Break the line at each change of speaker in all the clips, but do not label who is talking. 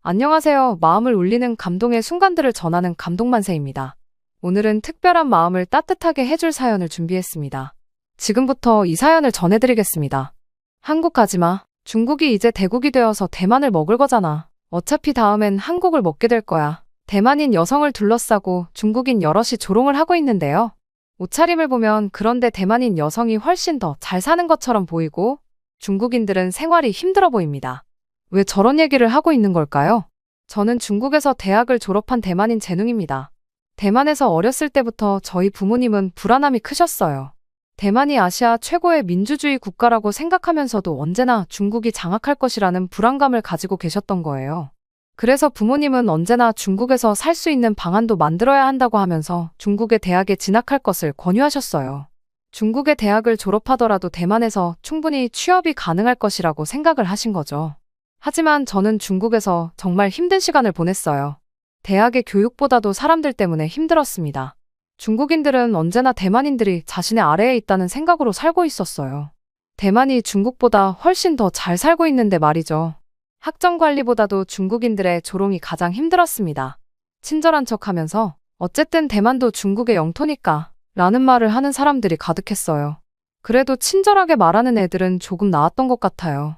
안녕하세요. 마음을 울리는 감동의 순간들을 전하는 감동만세입니다. 오늘은 특별한 마음을 따뜻하게 해줄 사연을 준비했습니다. 지금부터 이 사연을 전해드리겠습니다. 한국 가지마. 중국이 이제 대국이 되어서 대만을 먹을 거잖아. 어차피 다음엔 한국을 먹게 될 거야. 대만인 여성을 둘러싸고 중국인 여럿이 조롱을 하고 있는데요. 옷차림을 보면 그런데 대만인 여성이 훨씬 더 잘 사는 것처럼 보이고 중국인들은 생활이 힘들어 보입니다. 왜 저런 얘기를 하고 있는 걸까요? 저는 중국에서 대학을 졸업한 대만인 재능입니다. 대만에서 어렸을 때부터 저희 부모님은 불안함이 크셨어요. 대만이 아시아 최고의 민주주의 국가라고 생각하면서도 언제나 중국이 장악할 것이라는 불안감을 가지고 계셨던 거예요. 그래서 부모님은 언제나 중국에서 살 수 있는 방안도 만들어야 한다고 하면서 중국의 대학에 진학할 것을 권유하셨어요. 중국의 대학을 졸업하더라도 대만에서 충분히 취업이 가능할 것이라고 생각을 하신 거죠. 하지만 저는 중국에서 정말 힘든 시간을 보냈어요. 대학의 교육보다도 사람들 때문에 힘들었습니다. 중국인들은 언제나 대만인들이 자신의 아래에 있다는 생각으로 살고 있었어요. 대만이 중국보다 훨씬 더 잘 살고 있는데 말이죠. 학점 관리보다도 중국인들의 조롱이 가장 힘들었습니다. 친절한 척하면서 어쨌든 대만도 중국의 영토니까 라는 말을 하는 사람들이 가득했어요. 그래도 친절하게 말하는 애들은 조금 나았던 것 같아요.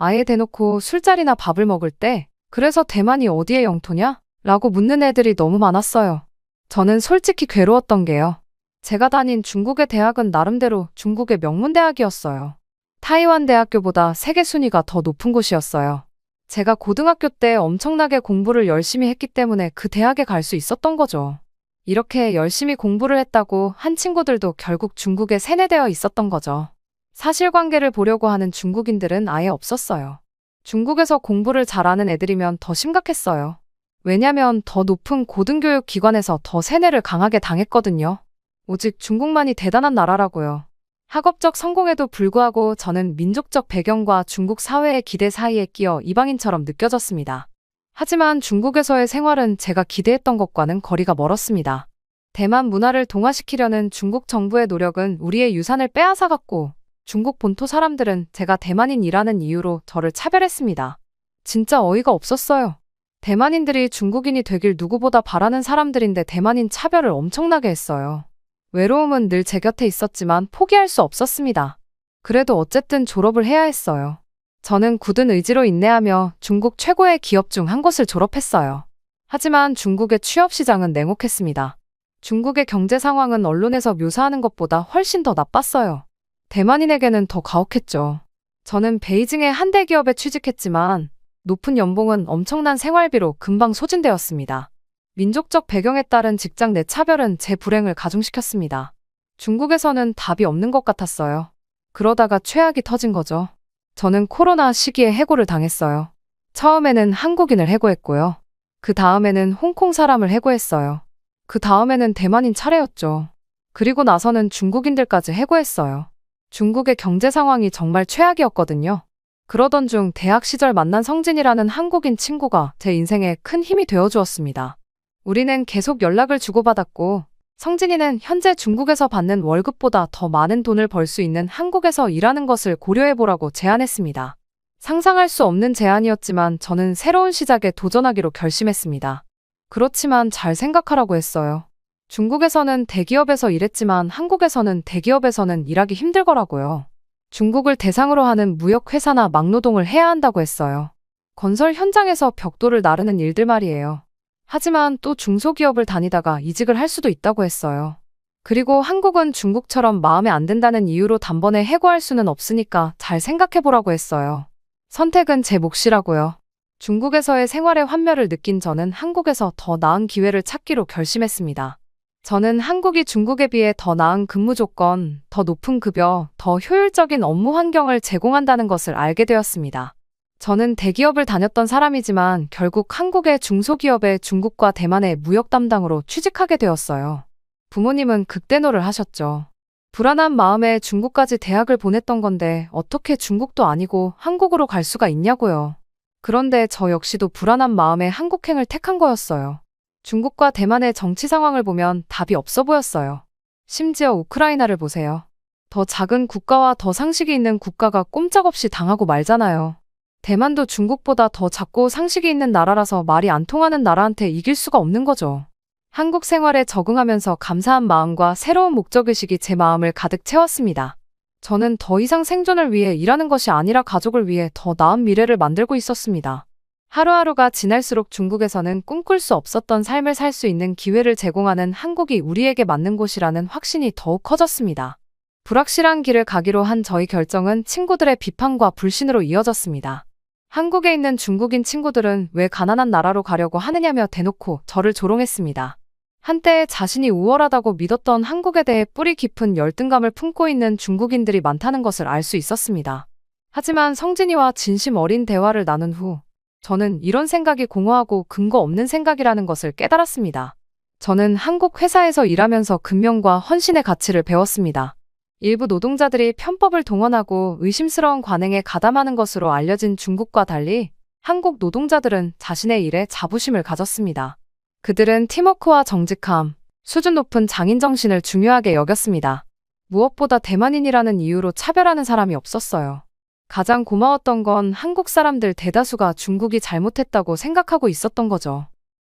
아예 대놓고 술자리나 밥을 먹을 때 그래서 대만이 어디의 영토냐? 라고 묻는 애들이 너무 많았어요. 저는 솔직히 괴로웠던 게요. 제가 다닌 중국의 대학은 나름대로 중국의 명문대학이었어요. 타이완 대학교보다 세계 순위가 더 높은 곳이었어요. 제가 고등학교 때 엄청나게 공부를 열심히 했기 때문에 그 대학에 갈 수 있었던 거죠. 이렇게 열심히 공부를 했다고 한 친구들도 결국 중국에 세뇌되어 있었던 거죠. 사실관계를 보려고 하는 중국인들은 아예 없었어요. 중국에서 공부를 잘하는 애들이면 더 심각했어요. 왜냐면 더 높은 고등교육 기관에서 더 세뇌를 강하게 당했거든요. 오직 중국만이 대단한 나라라고요. 학업적 성공에도 불구하고 저는 민족적 배경과 중국 사회의 기대 사이에 끼어 이방인처럼 느껴졌습니다. 하지만 중국에서의 생활은 제가 기대했던 것과는 거리가 멀었습니다. 대만 문화를 동화시키려는 중국 정부의 노력은 우리의 유산을 빼앗아갔고 중국 본토 사람들은 제가 대만인이라는 이유로 저를 차별했습니다. 진짜 어이가 없었어요. 대만인들이 중국인이 되길 누구보다 바라는 사람들인데 대만인 차별을 엄청나게 했어요. 외로움은 늘 제 곁에 있었지만 포기할 수 없었습니다. 그래도 어쨌든 졸업을 해야 했어요. 저는 굳은 의지로 인내하며 중국 최고의 기업 중 한 곳을 졸업했어요. 하지만 중국의 취업 시장은 냉혹했습니다. 중국의 경제 상황은 언론에서 묘사하는 것보다 훨씬 더 나빴어요. 대만인에게는 더 가혹했죠. 저는 베이징의 한 대기업에 취직했지만 높은 연봉은 엄청난 생활비로 금방 소진되었습니다. 민족적 배경에 따른 직장 내 차별은 제 불행을 가중시켰습니다. 중국에서는 답이 없는 것 같았어요. 그러다가 최악이 터진 거죠. 저는 코로나 시기에 해고를 당했어요. 처음에는 한국인을 해고했고요. 그 다음에는 홍콩 사람을 해고했어요. 그 다음에는 대만인 차례였죠. 그리고 나서는 중국인들까지 해고했어요. 중국의 경제 상황이 정말 최악이었거든요. 그러던 중 대학 시절 만난 성진이라는 한국인 친구가 제 인생에 큰 힘이 되어주었습니다. 우리는 계속 연락을 주고받았고 성진이는 현재 중국에서 받는 월급보다 더 많은 돈을 벌 수 있는 한국에서 일하는 것을 고려해보라고 제안했습니다. 상상할 수 없는 제안이었지만 저는 새로운 시작에 도전하기로 결심했습니다. 그렇지만 잘 생각하라고 했어요. 중국에서는 대기업에서 일했지만 한국에서는 대기업에서는 일하기 힘들거라고요. 중국을 대상으로 하는 무역회사나 막노동을 해야 한다고 했어요. 건설 현장에서 벽돌을 나르는 일들 말이에요. 하지만 또 중소기업을 다니다가 이직을 할 수도 있다고 했어요. 그리고 한국은 중국처럼 마음에 안 든다는 이유로 단번에 해고할 수는 없으니까 잘 생각해보라고 했어요. 선택은 제 몫이라고요. 중국에서의 생활의 환멸을 느낀 저는 한국에서 더 나은 기회를 찾기로 결심했습니다. 저는 한국이 중국에 비해 더 나은 근무 조건, 더 높은 급여, 더 효율적인 업무 환경을 제공한다는 것을 알게 되었습니다. 저는 대기업을 다녔던 사람이지만 결국 한국의 중소기업의 중국과 대만의 무역 담당으로 취직하게 되었어요. 부모님은 극대노를 하셨죠. 불안한 마음에 중국까지 대학을 보냈던 건데 어떻게 중국도 아니고 한국으로 갈 수가 있냐고요. 그런데 저 역시도 불안한 마음에 한국행을 택한 거였어요. 중국과 대만의 정치 상황을 보면 답이 없어 보였어요. 심지어 우크라이나를 보세요. 더 작은 국가와 더 상식이 있는 국가가 꼼짝없이 당하고 말잖아요. 대만도 중국보다 더 작고 상식이 있는 나라라서 말이 안 통하는 나라한테 이길 수가 없는 거죠. 한국 생활에 적응하면서 감사한 마음과 새로운 목적의식이 제 마음을 가득 채웠습니다. 저는 더 이상 생존을 위해 일하는 것이 아니라 가족을 위해 더 나은 미래를 만들고 있었습니다. 하루하루가 지날수록 중국에서는 꿈꿀 수 없었던 삶을 살 수 있는 기회를 제공하는 한국이 우리에게 맞는 곳이라는 확신이 더욱 커졌습니다. 불확실한 길을 가기로 한 저희 결정은 친구들의 비판과 불신으로 이어졌습니다. 한국에 있는 중국인 친구들은 왜 가난한 나라로 가려고 하느냐며 대놓고 저를 조롱했습니다. 한때 자신이 우월하다고 믿었던 한국에 대해 뿌리 깊은 열등감을 품고 있는 중국인들이 많다는 것을 알 수 있었습니다. 하지만 성진이와 진심 어린 대화를 나눈 후 저는 이런 생각이 공허하고 근거 없는 생각이라는 것을 깨달았습니다. 저는 한국 회사에서 일하면서 근면과 헌신의 가치를 배웠습니다. 일부 노동자들이 편법을 동원하고 의심스러운 관행에 가담하는 것으로 알려진 중국과 달리 한국 노동자들은 자신의 일에 자부심을 가졌습니다. 그들은 팀워크와 정직함, 수준 높은 장인정신을 중요하게 여겼습니다. 무엇보다 대만인이라는 이유로 차별하는 사람이 없었어요. 가장 고마웠던 건 한국 사람들 대다수가 중국이 잘못했다고 생각하고 있었던 거죠.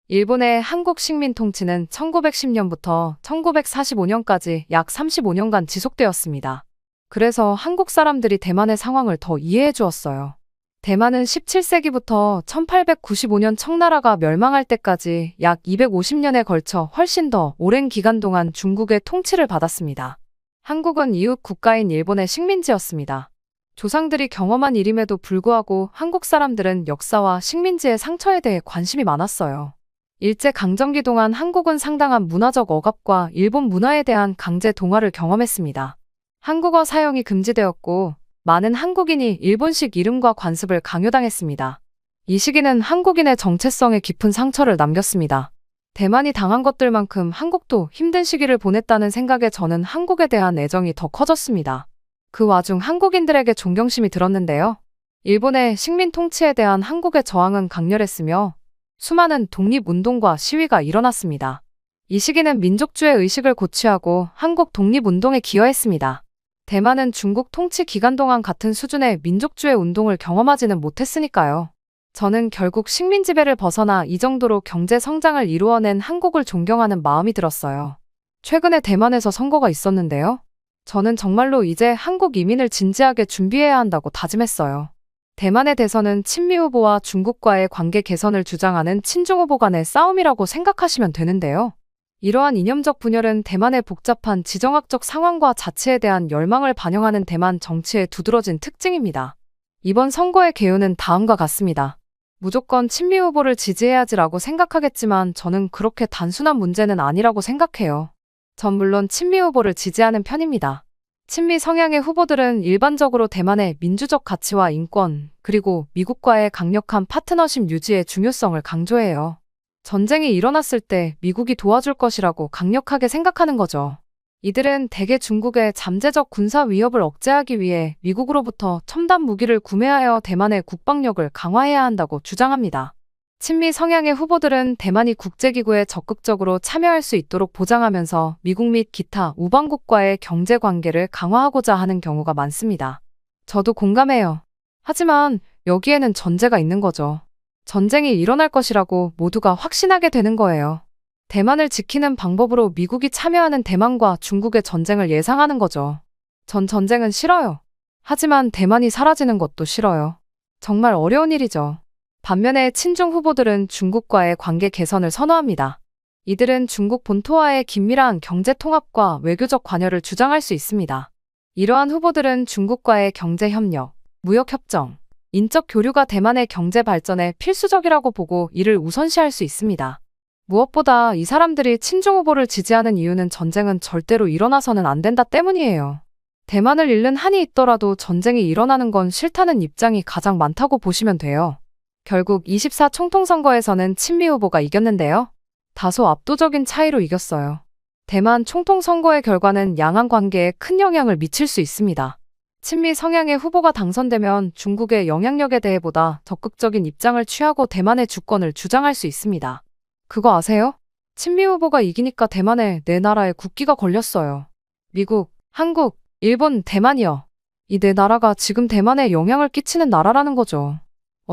일본의 한국 식민 통치는 1910년부터 1945년까지 약 35년간 지속되었습니다. 그래서 한국 사람들이 대만의 상황을 더 이해해 주었어요. 대만은 17세기부터 1895년 청나라가 멸망할 때까지 약 250년에 걸쳐 훨씬 더 오랜 기간 동안 중국의 통치를 받았습니다. 한국은 이웃 국가인 일본의 식민지였습니다. 조상들이 경험한 일임에도 불구하고 한국 사람들은 역사와 식민지의 상처에 대해 관심이 많았어요. 일제강점기 동안 한국은 상당한 문화적 억압과 일본 문화에 대한 강제 동화를 경험했습니다. 한국어 사용이 금지되었고 많은 한국인이 일본식 이름과 관습을 강요당했습니다. 이 시기는 한국인의 정체성에 깊은 상처를 남겼습니다. 대만이 당한 것들만큼 한국도 힘든 시기를 보냈다는 생각에 저는 한국에 대한 애정이 더 커졌습니다. 그 와중 한국인들에게 존경심이 들었는데요. 일본의 식민 통치에 대한 한국의 저항은 강렬했으며 수많은 독립운동과 시위가 일어났습니다. 이 시기는 민족주의 의식을 고취하고 한국 독립운동에 기여했습니다. 대만은 중국 통치 기간 동안 같은 수준의 민족주의 운동을 경험하지는 못했으니까요. 저는 결국 식민 지배를 벗어나 이 정도로 경제 성장을 이루어낸 한국을 존경하는 마음이 들었어요. 최근에 대만에서 선거가 있었는데요. 저는 정말로 이제 한국 이민을 진지하게 준비해야 한다고 다짐했어요. 대만의 대선은 친미 후보와 중국과의 관계 개선을 주장하는 친중 후보 간의 싸움이라고 생각하시면 되는데요. 이러한 이념적 분열은 대만의 복잡한 지정학적 상황과 자치에 대한 열망을 반영하는 대만 정치의 두드러진 특징입니다. 이번 선거의 개요는 다음과 같습니다. 무조건 친미 후보를 지지해야지라고 생각하겠지만 저는 그렇게 단순한 문제는 아니라고 생각해요. 전 물론 친미 후보를 지지하는 편입니다. 친미 성향의 후보들은 일반적으로 대만의 민주적 가치와 인권, 그리고 미국과의 강력한 파트너십 유지의 중요성을 강조해요. 전쟁이 일어났을 때 미국이 도와줄 것이라고 강력하게 생각하는 거죠. 이들은 대개 중국의 잠재적 군사 위협을 억제하기 위해 미국으로부터 첨단 무기를 구매하여 대만의 국방력을 강화해야 한다고 주장합니다. 친미 성향의 후보들은 대만이 국제기구에 적극적으로 참여할 수 있도록 보장하면서 미국 및 기타 우방국과의 경제 관계를 강화하고자 하는 경우가 많습니다. 저도 공감해요. 하지만 여기에는 전제가 있는 거죠. 전쟁이 일어날 것이라고 모두가 확신하게 되는 거예요. 대만을 지키는 방법으로 미국이 참여하는 대만과 중국의 전쟁을 예상하는 거죠. 전 전쟁은 싫어요. 하지만 대만이 사라지는 것도 싫어요. 정말 어려운 일이죠. 반면에 친중 후보들은 중국과의 관계 개선을 선호합니다. 이들은 중국 본토와의 긴밀한 경제 통합과 외교적 관여를 주장할 수 있습니다. 이러한 후보들은 중국과의 경제 협력, 무역 협정, 인적 교류가 대만의 경제 발전에 필수적이라고 보고 이를 우선시할 수 있습니다. 무엇보다 이 사람들이 친중 후보를 지지하는 이유는 전쟁은 절대로 일어나서는 안 된다 때문이에요. 대만을 잃는 한이 있더라도 전쟁이 일어나는 건 싫다는 입장이 가장 많다고 보시면 돼요. 결국 24 총통선거에서는 친미 후보가 이겼는데요. 다소 압도적인 차이로 이겼어요. 대만 총통선거의 결과는 양안 관계에 큰 영향을 미칠 수 있습니다. 친미 성향의 후보가 당선되면 중국의 영향력에 대해 보다 적극적인 입장을 취하고 대만의 주권을 주장할 수 있습니다. 그거 아세요? 친미 후보가 이기니까 대만에 네 나라의 국기가 걸렸어요. 미국, 한국, 일본, 대만이요. 이 네 나라가 지금 대만에 영향을 끼치는 나라라는 거죠.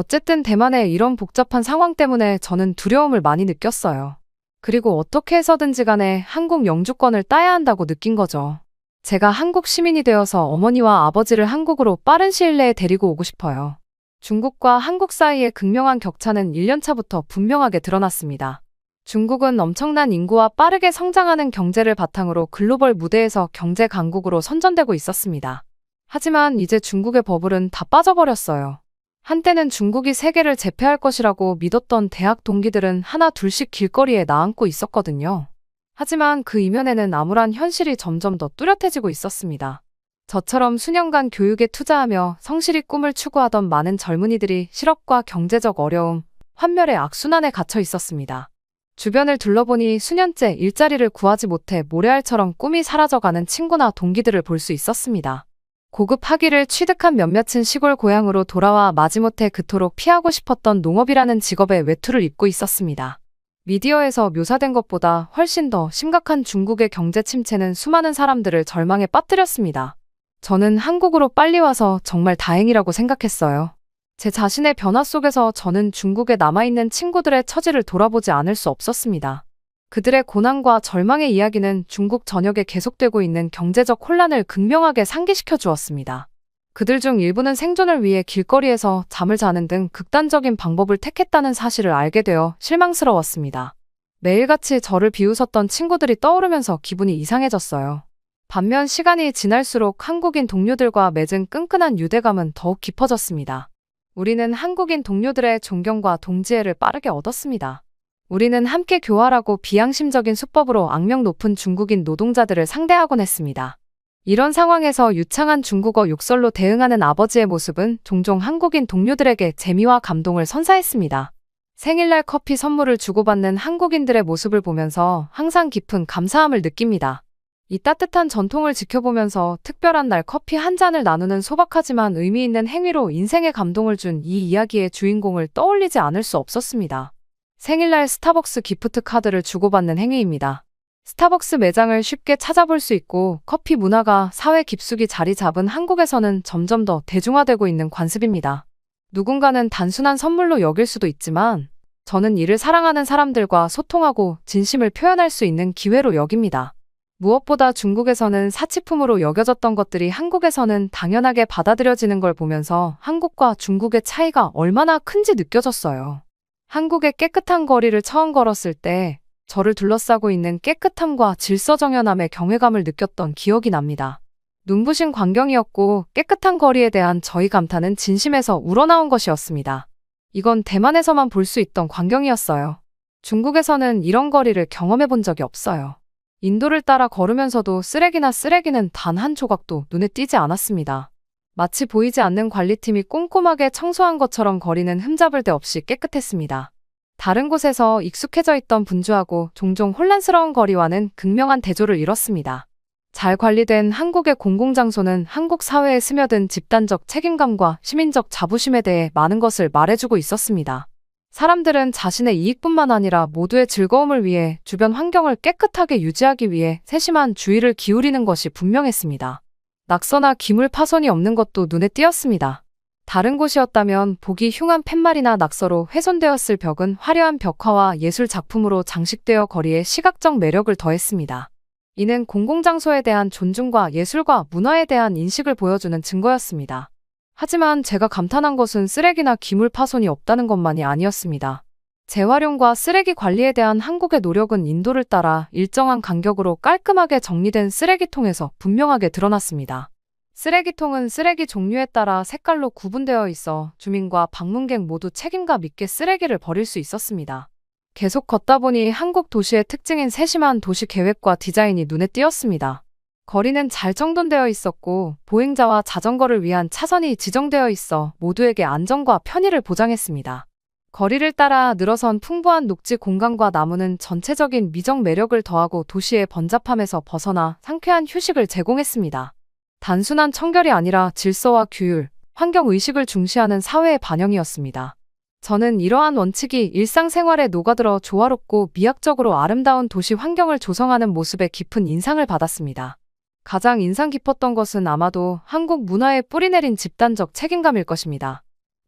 어쨌든 대만의 이런 복잡한 상황 때문에 저는 두려움을 많이 느꼈어요. 그리고 어떻게 해서든지 간에 한국 영주권을 따야 한다고 느낀 거죠. 제가 한국 시민이 되어서 어머니와 아버지를 한국으로 빠른 시일 내에 데리고 오고 싶어요. 중국과 한국 사이의 극명한 격차는 1년 차부터 분명하게 드러났습니다. 중국은 엄청난 인구와 빠르게 성장하는 경제를 바탕으로 글로벌 무대에서 경제 강국으로 선전되고 있었습니다. 하지만 이제 중국의 버블은 다 빠져버렸어요. 한때는 중국이 세계를 제패할 것이라고 믿었던 대학 동기들은 하나 둘씩 길거리에 나앉고 있었거든요. 하지만 그 이면에는 암울한 현실이 점점 더 뚜렷해지고 있었습니다. 저처럼 수년간 교육에 투자하며 성실히 꿈을 추구하던 많은 젊은이들이 실업과 경제적 어려움, 환멸의 악순환에 갇혀 있었습니다. 주변을 둘러보니 수년째 일자리를 구하지 못해 모래알처럼 꿈이 사라져가는 친구나 동기들을 볼 수 있었습니다. 고급 학위를 취득한 몇몇은 시골 고향으로 돌아와 마지못해 그토록 피하고 싶었던 농업이라는 직업에 외투를 입고 있었습니다. 미디어에서 묘사된 것보다 훨씬 더 심각한 중국의 경제 침체는 수많은 사람들을 절망에 빠뜨렸습니다. 저는 한국으로 빨리 와서 정말 다행이라고 생각했어요. 제 자신의 변화 속에서 저는 중국에 남아있는 친구들의 처지를 돌아보지 않을 수 없었습니다. 그들의 고난과 절망의 이야기는 중국 전역에 계속되고 있는 경제적 혼란을 극명하게 상기시켜 주었습니다. 그들 중 일부는 생존을 위해 길거리에서 잠을 자는 등 극단적인 방법을 택했다는 사실을 알게 되어 실망스러웠습니다. 매일같이 저를 비웃었던 친구들이 떠오르면서 기분이 이상해졌어요. 반면 시간이 지날수록 한국인 동료들과 맺은 끈끈한 유대감은 더욱 깊어졌습니다. 우리는 한국인 동료들의 존경과 동지애를 빠르게 얻었습니다. 우리는 함께 교활하고 비양심적인 수법으로 악명 높은 중국인 노동자들을 상대하곤 했습니다. 이런 상황에서 유창한 중국어 욕설로 대응하는 아버지의 모습은 종종 한국인 동료들에게 재미와 감동을 선사했습니다. 생일날 커피 선물을 주고받는 한국인들의 모습을 보면서 항상 깊은 감사함을 느낍니다. 이 따뜻한 전통을 지켜보면서 특별한 날 커피 한 잔을 나누는 소박하지만 의미 있는 행위로 인생에 감동을 준 이 이야기의 주인공을 떠올리지 않을 수 없었습니다. 생일날 스타벅스 기프트 카드를 주고받는 행위입니다. 스타벅스 매장을 쉽게 찾아볼 수 있고 커피 문화가 사회 깊숙이 자리 잡은 한국에서는 점점 더 대중화되고 있는 관습입니다. 누군가는 단순한 선물로 여길 수도 있지만 저는 이를 사랑하는 사람들과 소통하고 진심을 표현할 수 있는 기회로 여깁니다. 무엇보다 중국에서는 사치품으로 여겨졌던 것들이 한국에서는 당연하게 받아들여지는 걸 보면서 한국과 중국의 차이가 얼마나 큰지 느껴졌어요. 한국의 깨끗한 거리를 처음 걸었을 때 저를 둘러싸고 있는 깨끗함과 질서정연함의 경외감을 느꼈던 기억이 납니다. 눈부신 광경이었고 깨끗한 거리에 대한 저희 감탄은 진심에서 우러나온 것이었습니다. 이건 대만에서만 볼 수 있던 광경이었어요. 중국에서는 이런 거리를 경험해 본 적이 없어요. 인도를 따라 걸으면서도 쓰레기는 단 한 조각도 눈에 띄지 않았습니다. 마치 보이지 않는 관리팀이 꼼꼼하게 청소한 것처럼 거리는 흠잡을 데 없이 깨끗했습니다. 다른 곳에서 익숙해져 있던 분주하고 종종 혼란스러운 거리와는 극명한 대조를 이뤘습니다. 잘 관리된 한국의 공공장소는 한국 사회에 스며든 집단적 책임감과 시민적 자부심에 대해 많은 것을 말해주고 있었습니다. 사람들은 자신의 이익뿐만 아니라 모두의 즐거움을 위해 주변 환경을 깨끗하게 유지하기 위해 세심한 주의를 기울이는 것이 분명했습니다. 낙서나 기물 파손이 없는 것도 눈에 띄었습니다. 다른 곳이었다면 보기 흉한 팻말이나 낙서로 훼손되었을 벽은 화려한 벽화와 예술 작품으로 장식되어 거리에 시각적 매력을 더했습니다. 이는 공공장소에 대한 존중과 예술과 문화에 대한 인식을 보여주는 증거였습니다. 하지만 제가 감탄한 것은 쓰레기나 기물 파손이 없다는 것만이 아니었습니다. 재활용과 쓰레기 관리에 대한 한국의 노력은 인도를 따라 일정한 간격으로 깔끔하게 정리된 쓰레기통에서 분명하게 드러났습니다. 쓰레기통은 쓰레기 종류에 따라 색깔로 구분되어 있어 주민과 방문객 모두 책임감 있게 쓰레기를 버릴 수 있었습니다. 계속 걷다 보니 한국 도시의 특징인 세심한 도시 계획과 디자인이 눈에 띄었습니다. 거리는 잘 정돈되어 있었고 보행자와 자전거를 위한 차선이 지정되어 있어 모두에게 안전과 편의를 보장했습니다. 거리를 따라 늘어선 풍부한 녹지 공간과 나무는 전체적인 미적 매력을 더하고 도시의 번잡함에서 벗어나 상쾌한 휴식을 제공했습니다. 단순한 청결이 아니라 질서와 규율, 환경의식을 중시하는 사회의 반영이었습니다. 저는 이러한 원칙이 일상생활에 녹아들어 조화롭고 미학적으로 아름다운 도시 환경을 조성하는 모습에 깊은 인상을 받았습니다. 가장 인상 깊었던 것은 아마도 한국 문화에 뿌리내린 집단적 책임감일 것입니다.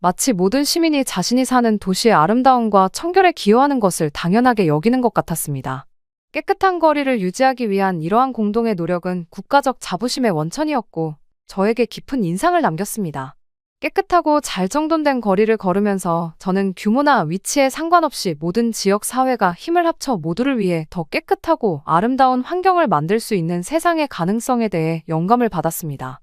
마치 모든 시민이 자신이 사는 도시의 아름다움과 청결에 기여하는 것을 당연하게 여기는 것 같았습니다. 깨끗한 거리를 유지하기 위한 이러한 공동의 노력은 국가적 자부심의 원천이었고 저에게 깊은 인상을 남겼습니다. 깨끗하고 잘 정돈된 거리를 걸으면서 저는 규모나 위치에 상관없이 모든 지역 사회가 힘을 합쳐 모두를 위해 더 깨끗하고 아름다운 환경을 만들 수 있는 세상의 가능성에 대해 영감을 받았습니다.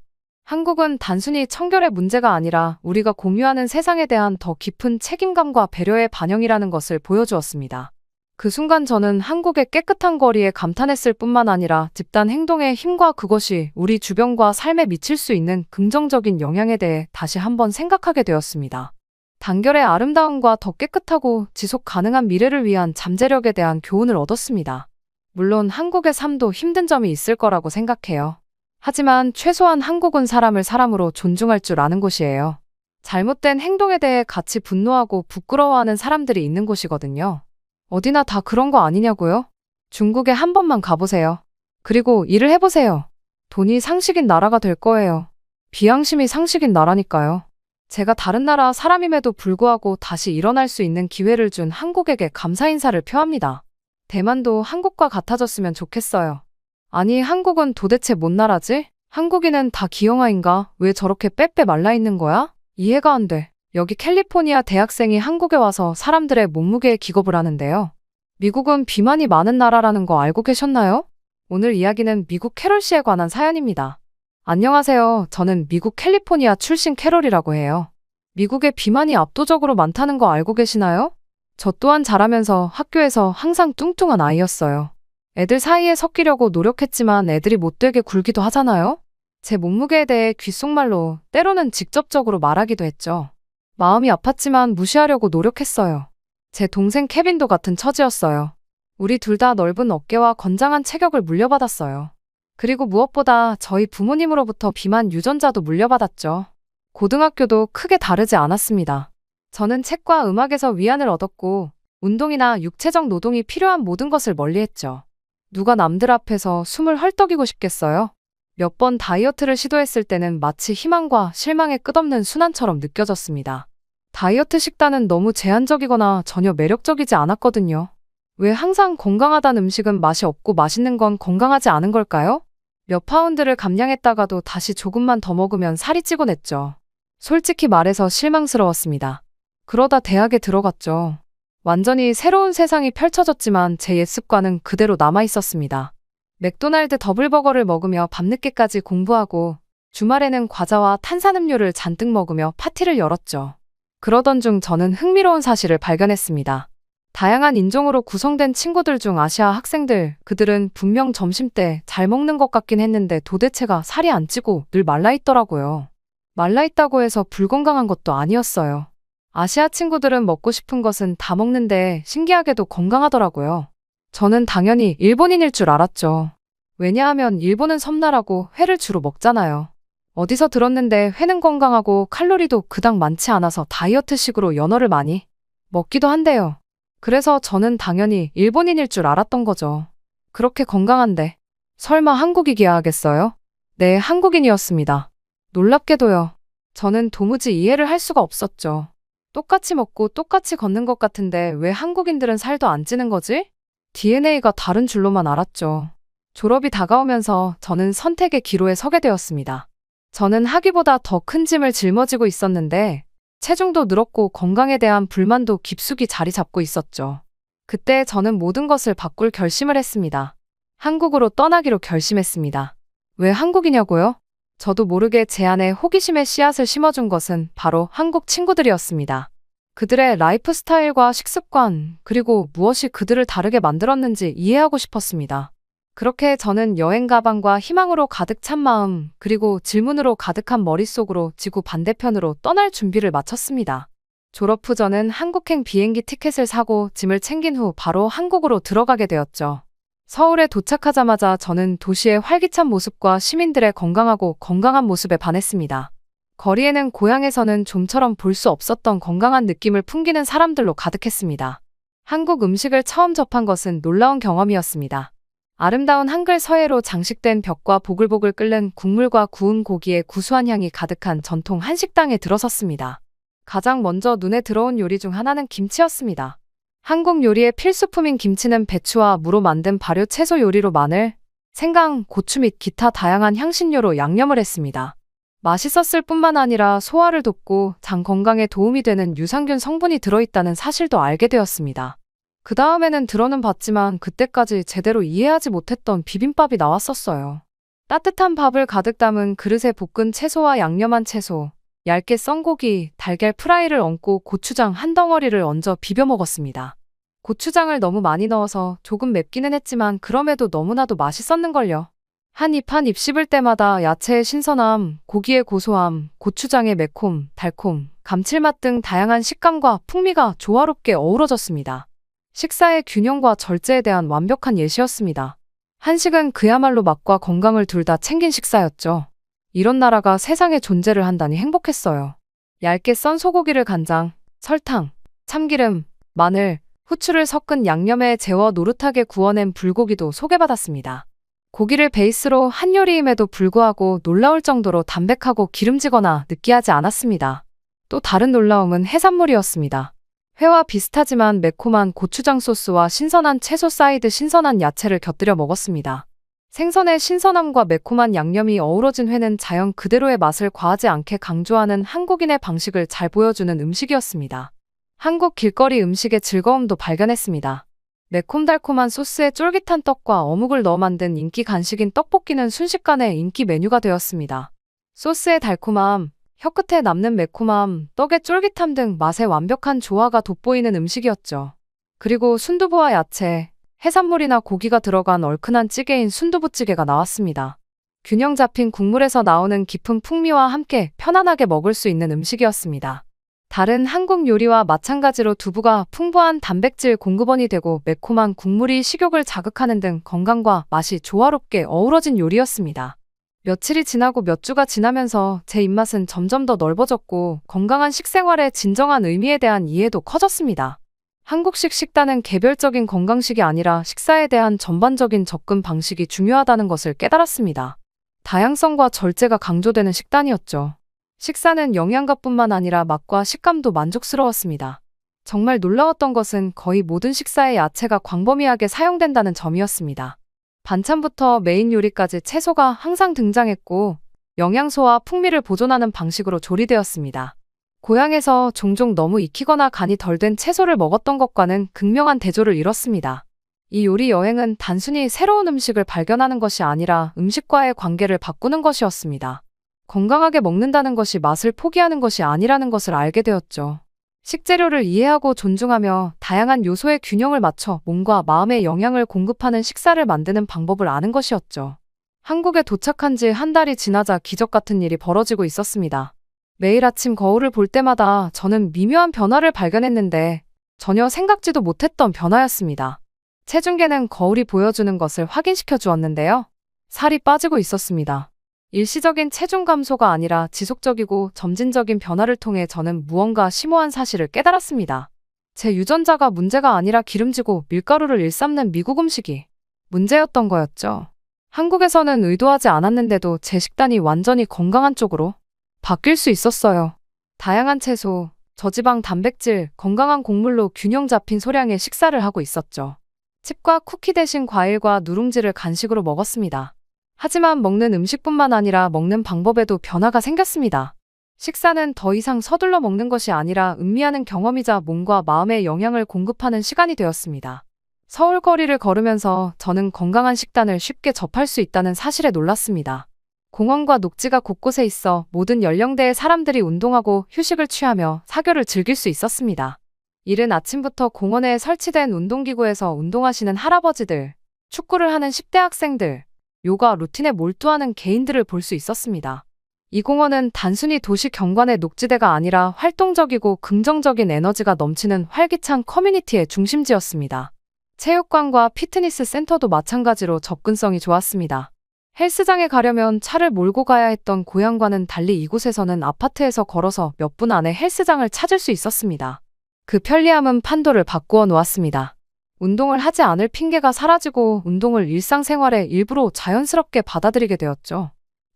한국은 단순히 청결의 문제가 아니라 우리가 공유하는 세상에 대한 더 깊은 책임감과 배려의 반영이라는 것을 보여주었습니다. 그 순간 저는 한국의 깨끗한 거리에 감탄했을 뿐만 아니라 집단 행동의 힘과 그것이 우리 주변과 삶에 미칠 수 있는 긍정적인 영향에 대해 다시 한번 생각하게 되었습니다. 단결의 아름다움과 더 깨끗하고 지속 가능한 미래를 위한 잠재력에 대한 교훈을 얻었습니다. 물론 한국의 삶도 힘든 점이 있을 거라고 생각해요. 하지만 최소한 한국은 사람을 사람으로 존중할 줄 아는 곳이에요. 잘못된 행동에 대해 같이 분노하고 부끄러워하는 사람들이 있는 곳이거든요. 어디나 다 그런 거 아니냐고요? 중국에 한 번만 가보세요. 그리고 일을 해보세요. 돈이 상식인 나라가 될 거예요. 비양심이 상식인 나라니까요. 제가 다른 나라 사람임에도 불구하고 다시 일어날 수 있는 기회를 준 한국에게 감사 인사를 표합니다. 대만도 한국과 같아졌으면 좋겠어요. 아니, 한국은 도대체 뭔 나라지? 한국인은 다 기형아인가? 왜 저렇게 빼빼 말라있는 거야? 이해가 안 돼. 여기 캘리포니아 대학생이 한국에 와서 사람들의 몸무게에 기겁을 하는데요. 미국은 비만이 많은 나라라는 거 알고 계셨나요? 오늘 이야기는 미국 캐롤씨에 관한 사연입니다. 안녕하세요. 저는 미국 캘리포니아 출신 캐롤이라고 해요. 미국에 비만이 압도적으로 많다는 거 알고 계시나요? 저 또한 자라면서 학교에서 항상 뚱뚱한 아이였어요. 애들 사이에 섞이려고 노력했지만 애들이 못되게 굴기도 하잖아요? 제 몸무게에 대해 귓속말로 때로는 직접적으로 말하기도 했죠. 마음이 아팠지만 무시하려고 노력했어요. 제 동생 케빈도 같은 처지였어요. 우리 둘 다 넓은 어깨와 건장한 체격을 물려받았어요. 그리고 무엇보다 저희 부모님으로부터 비만 유전자도 물려받았죠. 고등학교도 크게 다르지 않았습니다. 저는 책과 음악에서 위안을 얻었고 운동이나 육체적 노동이 필요한 모든 것을 멀리했죠. 누가 남들 앞에서 숨을 헐떡이고 싶겠어요? 몇 번 다이어트를 시도했을 때는 마치 희망과 실망의 끝없는 순환처럼 느껴졌습니다. 다이어트 식단은 너무 제한적이거나 전혀 매력적이지 않았거든요. 왜 항상 건강하단 음식은 맛이 없고 맛있는 건 건강하지 않은 걸까요? 몇 파운드를 감량했다가도 다시 조금만 더 먹으면 살이 찌곤 했죠. 솔직히 말해서 실망스러웠습니다. 그러다 대학에 들어갔죠. 완전히 새로운 세상이 펼쳐졌지만 제 옛 습관은 그대로 남아 있었습니다. 맥도날드 더블버거를 먹으며 밤늦게까지 공부하고 주말에는 과자와 탄산음료를 잔뜩 먹으며 파티를 열었죠. 그러던 중 저는 흥미로운 사실을 발견했습니다. 다양한 인종으로 구성된 친구들 중 아시아 학생들, 그들은 분명 점심때 잘 먹는 것 같긴 했는데 도대체가 살이 안 찌고 늘 말라있더라고요. 말라있다고 해서 불건강한 것도 아니었어요. 아시아 친구들은 먹고 싶은 것은 다 먹는데 신기하게도 건강하더라고요. 저는 당연히 일본인일 줄 알았죠. 왜냐하면 일본은 섬나라고 회를 주로 먹잖아요. 어디서 들었는데 회는 건강하고 칼로리도 그닥 많지 않아서 다이어트식으로 연어를 많이 먹기도 한대요. 그래서 저는 당연히 일본인일 줄 알았던 거죠. 그렇게 건강한데 설마 한국이기야 하겠어요? 네, 한국인이었습니다. 놀랍게도요. 저는 도무지 이해를 할 수가 없었죠. 똑같이 먹고 똑같이 걷는 것 같은데 왜 한국인들은 살도 안 찌는 거지? DNA가 다른 줄로만 알았죠. 졸업이 다가오면서 저는 선택의 기로에 서게 되었습니다. 저는 학위보다 더 큰 짐을 짊어지고 있었는데 체중도 늘었고 건강에 대한 불만도 깊숙이 자리 잡고 있었죠. 그때 저는 모든 것을 바꿀 결심을 했습니다. 한국으로 떠나기로 결심했습니다. 왜 한국이냐고요? 저도 모르게 제 안에 호기심의 씨앗을 심어준 것은 바로 한국 친구들이었습니다. 그들의 라이프 스타일과 식습관, 그리고 무엇이 그들을 다르게 만들었는지 이해하고 싶었습니다. 그렇게 저는 여행 가방과 희망으로 가득 찬 마음, 그리고 질문으로 가득한 머릿속으로 지구 반대편으로 떠날 준비를 마쳤습니다. 졸업 후 저는 한국행 비행기 티켓을 사고 짐을 챙긴 후 바로 한국으로 들어가게 되었죠. 서울에 도착하자마자 저는 도시의 활기찬 모습과 시민들의 건강하고 건강한 모습에 반했습니다. 거리에는 고향에서는 좀처럼 볼 수 없었던 건강한 느낌을 풍기는 사람들로 가득했습니다. 한국 음식을 처음 접한 것은 놀라운 경험이었습니다. 아름다운 한글 서예로 장식된 벽과 보글보글 끓는 국물과 구운 고기의 구수한 향이 가득한 전통 한식당에 들어섰습니다. 가장 먼저 눈에 들어온 요리 중 하나는 김치였습니다. 한국 요리의 필수품인 김치는 배추와 무로 만든 발효 채소 요리로 마늘, 생강, 고추 및 기타 다양한 향신료로 양념을 했습니다. 맛있었을 뿐만 아니라 소화를 돕고 장 건강에 도움이 되는 유산균 성분이 들어있다는 사실도 알게 되었습니다. 그 다음에는 들어는 봤지만 그때까지 제대로 이해하지 못했던 비빔밥이 나왔었어요. 따뜻한 밥을 가득 담은 그릇에 볶은 채소와 양념한 채소, 얇게 썬 고기, 달걀 프라이를 얹고 고추장 한 덩어리를 얹어 비벼 먹었습니다. 고추장을 너무 많이 넣어서 조금 맵기는 했지만 그럼에도 너무나도 맛있었는걸요. 한 입 한 입 씹을 때마다 야채의 신선함, 고기의 고소함, 고추장의 매콤, 달콤, 감칠맛 등 다양한 식감과 풍미가 조화롭게 어우러졌습니다. 식사의 균형과 절제에 대한 완벽한 예시였습니다. 한식은 그야말로 맛과 건강을 둘 다 챙긴 식사였죠. 이런 나라가 세상에 존재를 한다니 행복했어요. 얇게 썬 소고기를 간장, 설탕, 참기름, 마늘, 후추를 섞은 양념에 재워 노릇하게 구워낸 불고기도 소개받았습니다. 고기를 베이스로 한 요리임에도 불구하고 놀라울 정도로 담백하고 기름지거나 느끼하지 않았습니다. 또 다른 놀라움은 해산물이었습니다. 회와 비슷하지만 매콤한 고추장 소스와 신선한 채소 사이드 신선한 야채를 곁들여 먹었습니다. 생선의 신선함과 매콤한 양념이 어우러진 회는 자연 그대로의 맛을 과하지 않게 강조하는 한국인의 방식을 잘 보여주는 음식이었습니다. 한국 길거리 음식의 즐거움도 발견했습니다. 매콤달콤한 소스에 쫄깃한 떡과 어묵을 넣어 만든 인기 간식인 떡볶이는 순식간에 인기 메뉴가 되었습니다. 소스의 달콤함, 혀끝에 남는 매콤함, 떡의 쫄깃함 등 맛의 완벽한 조화가 돋보이는 음식이었죠. 그리고 순두부와 야채, 해산물이나 고기가 들어간 얼큰한 찌개인 순두부찌개가 나왔습니다. 균형 잡힌 국물에서 나오는 깊은 풍미와 함께 편안하게 먹을 수 있는 음식이었습니다. 다른 한국 요리와 마찬가지로 두부가 풍부한 단백질 공급원이 되고 매콤한 국물이 식욕을 자극하는 등 건강과 맛이 조화롭게 어우러진 요리였습니다. 며칠이 지나고 몇 주가 지나면서 제 입맛은 점점 더 넓어졌고 건강한 식생활의 진정한 의미에 대한 이해도 커졌습니다. 한국식 식단은 개별적인 건강식이 아니라 식사에 대한 전반적인 접근 방식이 중요하다는 것을 깨달았습니다. 다양성과 절제가 강조되는 식단이었죠. 식사는 영양가뿐만 아니라 맛과 식감도 만족스러웠습니다. 정말 놀라웠던 것은 거의 모든 식사에 야채가 광범위하게 사용된다는 점이었습니다. 반찬부터 메인 요리까지 채소가 항상 등장했고 영양소와 풍미를 보존하는 방식으로 조리되었습니다. 고향에서 종종 너무 익히거나 간이 덜 된 채소를 먹었던 것과는 극명한 대조를 이뤘습니다. 이 요리 여행은 단순히 새로운 음식을 발견하는 것이 아니라 음식과의 관계를 바꾸는 것이었습니다. 건강하게 먹는다는 것이 맛을 포기하는 것이 아니라는 것을 알게 되었죠. 식재료를 이해하고 존중하며 다양한 요소의 균형을 맞춰 몸과 마음에 영양을 공급하는 식사를 만드는 방법을 아는 것이었죠. 한국에 도착한 지 한 달이 지나자 기적 같은 일이 벌어지고 있었습니다. 매일 아침 거울을 볼 때마다 저는 미묘한 변화를 발견했는데 전혀 생각지도 못했던 변화였습니다. 체중계는 거울이 보여주는 것을 확인시켜 주었는데요. 살이 빠지고 있었습니다. 일시적인 체중 감소가 아니라 지속적이고 점진적인 변화를 통해 저는 무언가 심오한 사실을 깨달았습니다. 제 유전자가 문제가 아니라 기름지고 밀가루를 일삼는 미국 음식이 문제였던 거였죠. 한국에서는 의도하지 않았는데도 제 식단이 완전히 건강한 쪽으로 바뀔 수 있었어요. 다양한 채소, 저지방 단백질, 건강한 곡물로 균형 잡힌 소량의 식사를 하고 있었죠. 칩과 쿠키 대신 과일과 누룽지를 간식으로 먹었습니다. 하지만 먹는 음식뿐만 아니라 먹는 방법에도 변화가 생겼습니다. 식사는 더 이상 서둘러 먹는 것이 아니라 음미하는 경험이자 몸과 마음에 영양을 공급하는 시간이 되었습니다. 서울 거리를 걸으면서 저는 건강한 식단을 쉽게 접할 수 있다는 사실에 놀랐습니다. 공원과 녹지가 곳곳에 있어 모든 연령대의 사람들이 운동하고 휴식을 취하며 사교를 즐길 수 있었습니다. 이른 아침부터 공원에 설치된 운동기구에서 운동하시는 할아버지들, 축구를 하는 10대 학생들, 요가 루틴에 몰두하는 개인들을 볼 수 있었습니다. 이 공원은 단순히 도시 경관의 녹지대가 아니라 활동적이고 긍정적인 에너지가 넘치는 활기찬 커뮤니티의 중심지였습니다. 체육관과 피트니스 센터도 마찬가지로 접근성이 좋았습니다. 헬스장에 가려면 차를 몰고 가야 했던 고향과는 달리 이곳에서는 아파트에서 걸어서 몇 분 안에 헬스장을 찾을 수 있었습니다. 그 편리함은 판도를 바꾸어 놓았습니다. 운동을 하지 않을 핑계가 사라지고 운동을 일상생활의 일부로 자연스럽게 받아들이게 되었죠.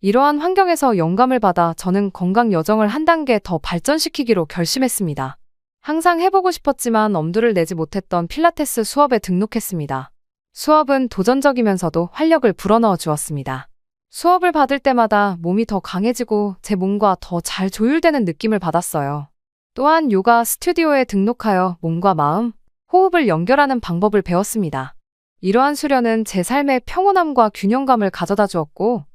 이러한 환경에서 영감을 받아 저는 건강 여정을 한 단계 더 발전시키기로 결심했습니다. 항상 해보고 싶었지만 엄두를 내지 못했던 필라테스 수업에 등록했습니다. 수업은 도전적이면서도 활력을 불어넣어 주었습니다. 수업을 받을 때마다 몸이 더 강해지고 제 몸과 더 잘 조율되는 느낌을 받았어요. 또한 요가 스튜디오에 등록하여 몸과 마음, 호흡을 연결하는 방법을 배웠습니다. 이러한 수련은 제 삶의 평온함과 균형감을 가져다 주었고,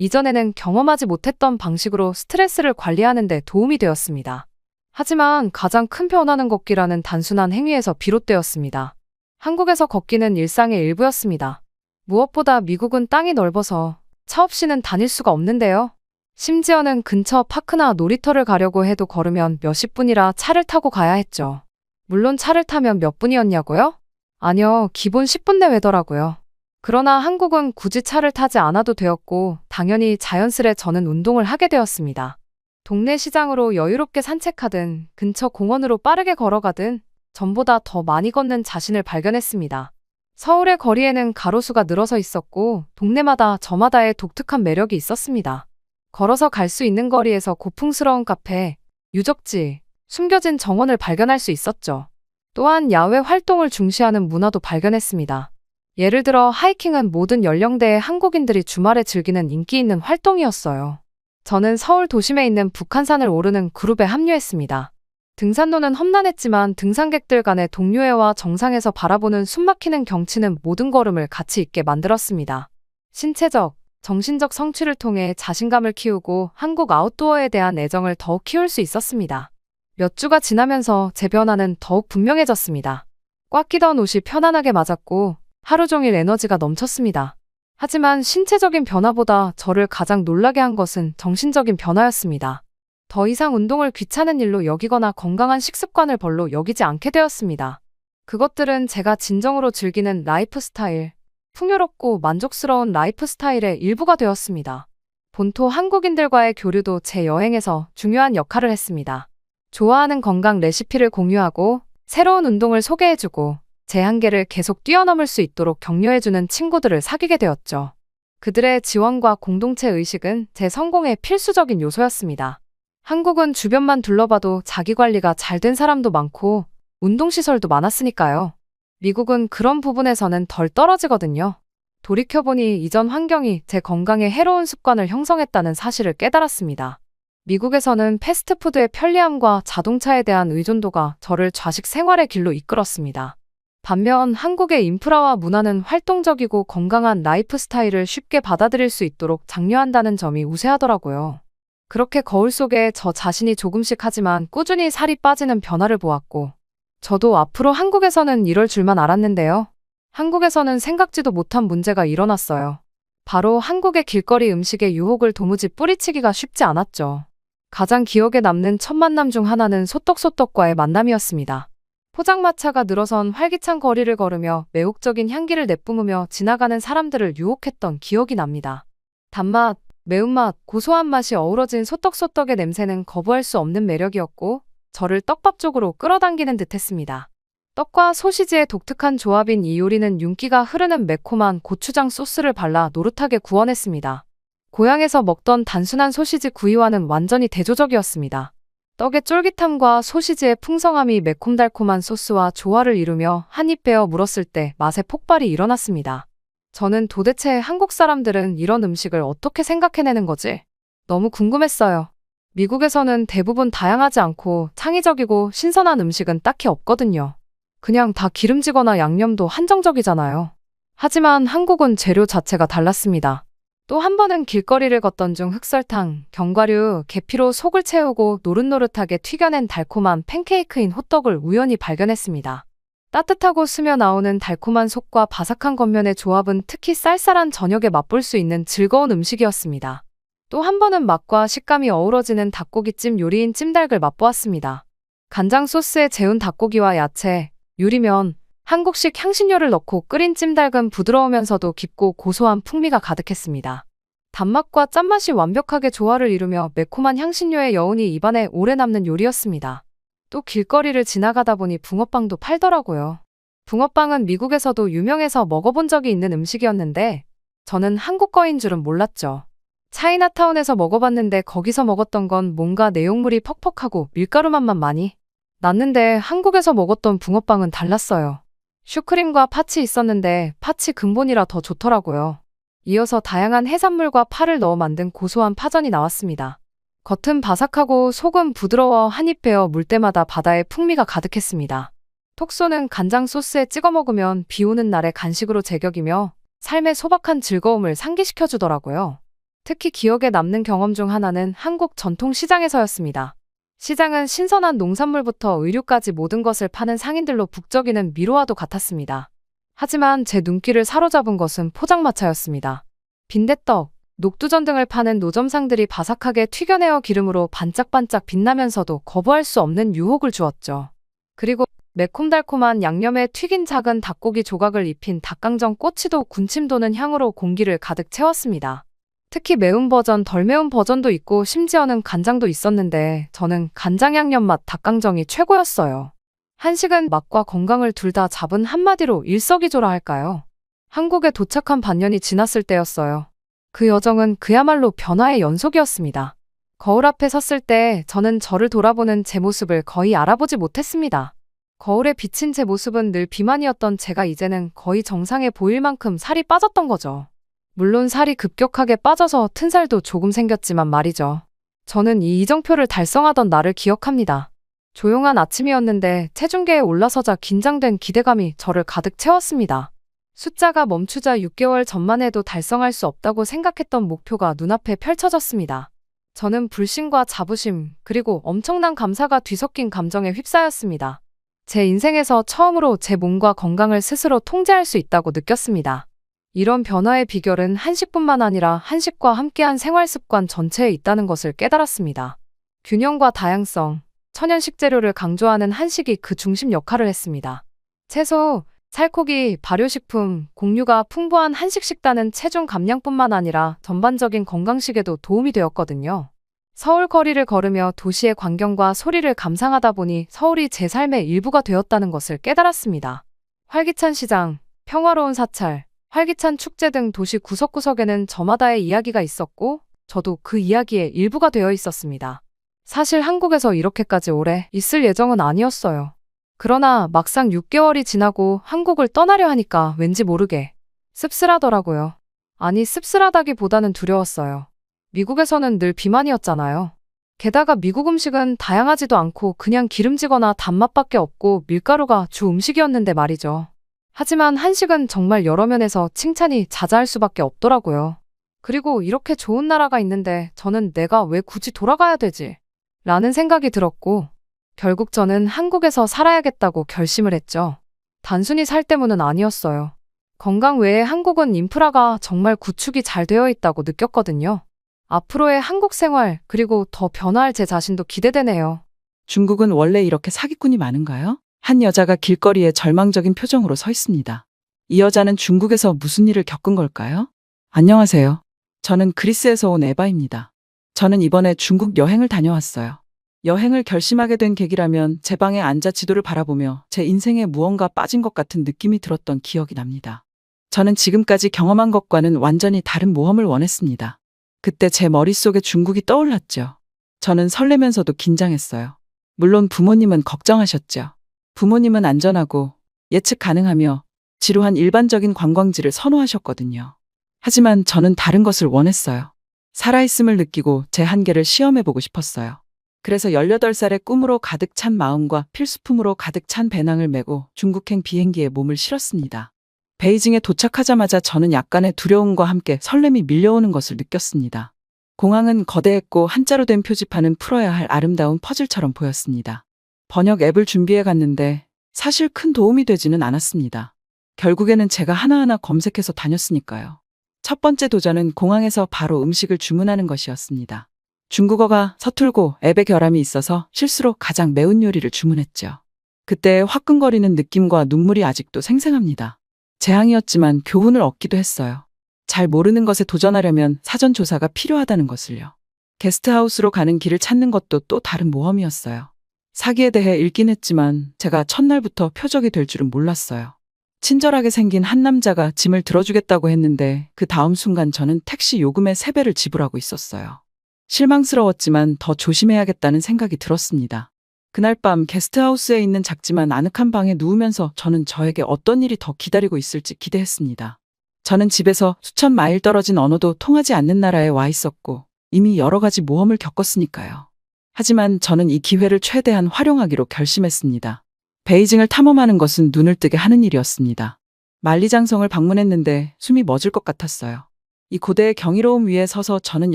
이전에는 경험하지 못했던 방식으로 스트레스를 관리하는 데 도움이 되었습니다. 하지만 가장 큰 변화는 걷기라는 단순한 행위에서 비롯되었습니다. 한국에서 걷기는 일상의 일부였습니다. 무엇보다 미국은 땅이 넓어서 차 없이는 다닐 수가 없는데요. 심지어는 근처 파크나 놀이터를 가려고 해도 걸으면 몇십 분이라 차를 타고 가야 했죠. 물론 차를 타면 몇 분이었냐고요? 아니요, 기본 10분 내외더라고요. 그러나 한국은 굳이 차를 타지 않아도 되었고, 당연히 자연스레 저는 운동을 하게 되었습니다. 동네 시장으로 여유롭게 산책하든, 근처 공원으로 빠르게 걸어가든, 전보다 더 많이 걷는 자신을 발견했습니다. 서울의 거리에는 가로수가 늘어서 있었고, 동네마다 저마다의 독특한 매력이 있었습니다. 걸어서 갈 수 있는 거리에서 고풍스러운 카페, 유적지, 숨겨진 정원을 발견할 수 있었죠. 또한 야외 활동을 중시하는 문화도 발견했습니다. 예를 들어 하이킹은 모든 연령대의 한국인들이 주말에 즐기는 인기 있는 활동이었어요. 저는 서울 도심에 있는 북한산을 오르는 그룹에 합류했습니다. 등산로는 험난했지만 등산객들 간의 동료애와 정상에서 바라보는 숨막히는 경치는 모든 걸음을 가치 있게 만들었습니다. 신체적, 정신적 성취를 통해 자신감을 키우고 한국 아웃도어에 대한 애정을 더욱 키울 수 있었습니다. 몇 주가 지나면서 제 변화는 더욱 분명해졌습니다. 꽉 끼던 옷이 편안하게 맞았고 하루 종일 에너지가 넘쳤습니다. 하지만 신체적인 변화보다 저를 가장 놀라게 한 것은 정신적인 변화였습니다. 더 이상 운동을 귀찮은 일로 여기거나 건강한 식습관을 별로 여기지 않게 되었습니다. 그것들은 제가 진정으로 즐기는 라이프 스타일, 풍요롭고 만족스러운 라이프 스타일의 일부가 되었습니다. 본토 한국인들과의 교류도 제 여행에서 중요한 역할을 했습니다. 좋아하는 건강 레시피를 공유하고 새로운 운동을 소개해주고 제 한계를 계속 뛰어넘을 수 있도록 격려해주는 친구들을 사귀게 되었죠. 그들의 지원과 공동체 의식은 제 성공의 필수적인 요소였습니다. 한국은 주변만 둘러봐도 자기관리가 잘 된 사람도 많고 운동시설도 많았으니까요. 미국은 그런 부분에서는 덜 떨어지거든요. 돌이켜보니 이전 환경이 제 건강에 해로운 습관을 형성했다는 사실을 깨달았습니다. 미국에서는 패스트푸드의 편리함과 자동차에 대한 의존도가 저를 좌식 생활의 길로 이끌었습니다. 반면 한국의 인프라와 문화는 활동적이고 건강한 라이프 스타일을 쉽게 받아들일 수 있도록 장려한다는 점이 우세하더라고요. 그렇게 거울 속에 저 자신이 조금씩 하지만 꾸준히 살이 빠지는 변화를 보았고, 저도 앞으로 한국에서는 이럴 줄만 알았는데요. 한국에서는 생각지도 못한 문제가 일어났어요. 바로 한국의 길거리 음식의 유혹을 도무지 뿌리치기가 쉽지 않았죠. 가장 기억에 남는 첫 만남 중 하나는 소떡소떡과의 만남이었습니다. 포장마차가 늘어선 활기찬 거리를 걸으며 매혹적인 향기를 내뿜으며 지나가는 사람들을 유혹했던 기억이 납니다. 단맛, 매운맛, 고소한 맛이 어우러진 소떡소떡의 냄새는 거부할 수 없는 매력이었고 저를 떡밥 쪽으로 끌어당기는 듯했습니다. 떡과 소시지의 독특한 조합인 이 요리는 윤기가 흐르는 매콤한 고추장 소스를 발라 노릇하게 구워냈습니다. 고향에서 먹던 단순한 소시지 구이와는 완전히 대조적이었습니다. 떡의 쫄깃함과 소시지의 풍성함이 매콤달콤한 소스와 조화를 이루며 한 입 베어 물었을 때 맛의 폭발이 일어났습니다. 저는 도대체 한국 사람들은 이런 음식을 어떻게 생각해내는 거지? 너무 궁금했어요. 미국에서는 대부분 다양하지 않고 창의적이고 신선한 음식은 딱히 없거든요. 그냥 다 기름지거나 양념도 한정적이잖아요. 하지만 한국은 재료 자체가 달랐습니다. 또 한 번은 길거리를 걷던 중 흑설탕, 견과류, 계피로 속을 채우고 노릇노릇하게 튀겨낸 달콤한 팬케이크인 호떡을 우연히 발견했습니다. 따뜻하고 스며 나오는 달콤한 속과 바삭한 겉면의 조합은 특히 쌀쌀한 저녁에 맛볼 수 있는 즐거운 음식이었습니다. 또 한 번은 맛과 식감이 어우러지는 닭고기찜 요리인 찜닭을 맛보았습니다. 간장 소스에 재운 닭고기와 야채, 유리면, 한국식 향신료를 넣고 끓인 찜닭은 부드러우면서도 깊고 고소한 풍미가 가득했습니다. 단맛과 짠맛이 완벽하게 조화를 이루며 매콤한 향신료의 여운이 입안에 오래 남는 요리였습니다. 또 길거리를 지나가다 보니 붕어빵도 팔더라고요. 붕어빵은 미국에서도 유명해서 먹어본 적이 있는 음식이었는데 저는 한국 거인 줄은 몰랐죠. 차이나타운에서 먹어봤는데 거기서 먹었던 건 뭔가 내용물이 퍽퍽하고 밀가루 맛만 많이 났는데 한국에서 먹었던 붕어빵은 달랐어요. 슈크림과 팥이 있었는데 팥이 근본이라 더 좋더라고요. 이어서 다양한 해산물과 파를 넣어 만든 고소한 파전이 나왔습니다. 겉은 바삭하고 속은 부드러워 한입 베어 물 때마다 바다의 풍미가 가득했습니다. 톡 쏘는 간장 소스에 찍어 먹으면 비 오는 날의 간식으로 제격이며 삶의 소박한 즐거움을 상기시켜 주더라고요. 특히 기억에 남는 경험 중 하나는 한국 전통 시장에서였습니다. 시장은 신선한 농산물부터 의류까지 모든 것을 파는 상인들로 북적이는 미로와도 같았습니다. 하지만 제 눈길을 사로잡은 것은 포장마차였습니다. 빈대떡, 녹두전 등을 파는 노점상들이 바삭하게 튀겨내어 기름으로 반짝반짝 빛나면서도 거부할 수 없는 유혹을 주었죠. 그리고 매콤달콤한 양념에 튀긴 작은 닭고기 조각을 입힌 닭강정 꼬치도 군침 도는 향으로 공기를 가득 채웠습니다. 특히 매운 버전, 덜 매운 버전도 있고 심지어는 간장도 있었는데 저는 간장 양념 맛 닭강정이 최고였어요. 한식은 맛과 건강을 둘 다 잡은 한마디로 일석이조라 할까요? 한국에 도착한 반년이 지났을 때였어요. 그 여정은 그야말로 변화의 연속이었습니다. 거울 앞에 섰을 때 저는 저를 돌아보는 제 모습을 거의 알아보지 못했습니다. 거울에 비친 제 모습은 늘 비만이었던 제가 이제는 거의 정상에 보일 만큼 살이 빠졌던 거죠. 물론 살이 급격하게 빠져서 튼 살도 조금 생겼지만 말이죠. 저는 이 이정표를 달성하던 나를 기억합니다. 조용한 아침이었는데 체중계에 올라서자 긴장된 기대감이 저를 가득 채웠습니다. 숫자가 멈추자 6개월 전만 해도 달성할 수 없다고 생각했던 목표가 눈앞에 펼쳐졌습니다. 저는 불신과 자부심, 그리고 엄청난 감사가 뒤섞인 감정에 휩싸였습니다. 제 인생에서 처음으로 제 몸과 건강을 스스로 통제할 수 있다고 느꼈습니다. 이런 변화의 비결은 한식뿐만 아니라 한식과 함께한 생활 습관 전체에 있다는 것을 깨달았습니다. 균형과 다양성, 천연 식재료를 강조하는 한식이 그 중심 역할을 했습니다. 채소, 살코기, 발효식품, 곡류가 풍부한 한식 식단은 체중 감량뿐만 아니라 전반적인 건강식에도 도움이 되었거든요. 서울 거리를 걸으며 도시의 광경과 소리를 감상하다 보니 서울이 제 삶의 일부가 되었다는 것을 깨달았습니다. 활기찬 시장, 평화로운 사찰, 활기찬 축제 등 도시 구석구석에는 저마다의 이야기가 있었고 저도 그 이야기의 일부가 되어 있었습니다. 사실 한국에서 이렇게까지 오래 있을 예정은 아니었어요. 그러나 막상 6개월이 지나고 한국을 떠나려 하니까 왠지 모르게 씁쓸하더라고요. 아니, 씁쓸하다기보다는 두려웠어요. 미국에서는 늘 비만이었잖아요. 게다가 미국 음식은 다양하지도 않고 그냥 기름지거나 단맛밖에 없고 밀가루가 주 음식이었는데 말이죠. 하지만 한식은 정말 여러 면에서 칭찬이 자자할 수밖에 없더라고요. 그리고 이렇게 좋은 나라가 있는데 저는 내가 왜 굳이 돌아가야 되지? 라는 생각이 들었고 결국 저는 한국에서 살아야겠다고 결심을 했죠. 단순히 살 때문은 아니었어요. 건강 외에 한국은 인프라가 정말 구축이 잘 되어 있다고 느꼈거든요. 앞으로의 한국 생활, 그리고 더 변화할 제 자신도 기대되네요.
중국은 원래 이렇게 사기꾼이 많은가요? 한 여자가 길거리에 절망적인 표정으로 서 있습니다. 이 여자는 중국에서 무슨 일을 겪은 걸까요? 안녕하세요. 저는 그리스에서 온 에바입니다. 저는 이번에 중국 여행을 다녀왔어요. 여행을 결심하게 된 계기라면 제 방에 앉아 지도를 바라보며 제 인생에 무언가 빠진 것 같은 느낌이 들었던 기억이 납니다. 저는 지금까지 경험한 것과는 완전히 다른 모험을 원했습니다. 그때 제 머릿속에 중국이 떠올랐죠. 저는 설레면서도 긴장했어요. 물론 부모님은 걱정하셨죠. 부모님은 안전하고 예측 가능하며 지루한 일반적인 관광지를 선호하셨거든요. 하지만 저는 다른 것을 원했어요. 살아있음을 느끼고 제 한계를 시험해보고 싶었어요. 그래서 18살의 꿈으로 가득 찬 마음과 필수품으로 가득 찬 배낭을 메고 중국행 비행기에 몸을 실었습니다. 베이징에 도착하자마자 저는 약간의 두려움과 함께 설렘이 밀려오는 것을 느꼈습니다. 공항은 거대했고 한자로 된 표지판은 풀어야 할 아름다운 퍼즐처럼 보였습니다. 번역 앱을 준비해 갔는데 사실 큰 도움이 되지는 않았습니다. 결국에는 제가 하나하나 검색해서 다녔으니까요. 첫 번째 도전은 공항에서 바로 음식을 주문하는 것이었습니다. 중국어가 서툴고 앱에 결함이 있어서 실수로 가장 매운 요리를 주문했죠. 그때의 화끈거리는 느낌과 눈물이 아직도 생생합니다. 재앙이었지만 교훈을 얻기도 했어요. 잘 모르는 것에 도전하려면 사전 조사가 필요하다는 것을요. 게스트하우스로 가는 길을 찾는 것도 또 다른 모험이었어요. 사기에 대해 읽긴 했지만 제가 첫날부터 표적이 될 줄은 몰랐어요. 친절하게 생긴 한 남자가 짐을 들어주겠다고 했는데 그 다음 순간 저는 택시 요금의 3배를 지불하고 있었어요. 실망스러웠지만 더 조심해야겠다는 생각이 들었습니다. 그날 밤 게스트하우스에 있는 작지만 아늑한 방에 누우면서 저는 저에게 어떤 일이 더 기다리고 있을지 기대했습니다. 저는 집에서 수천 마일 떨어진 언어도 통하지 않는 나라에 와 있었고 이미 여러 가지 모험을 겪었으니까요. 하지만 저는 이 기회를 최대한 활용하기로 결심했습니다. 베이징을 탐험하는 것은 눈을 뜨게 하는 일이었습니다. 만리장성을 방문했는데 숨이 멎을 것 같았어요. 이 고대의 경이로움 위에 서서 저는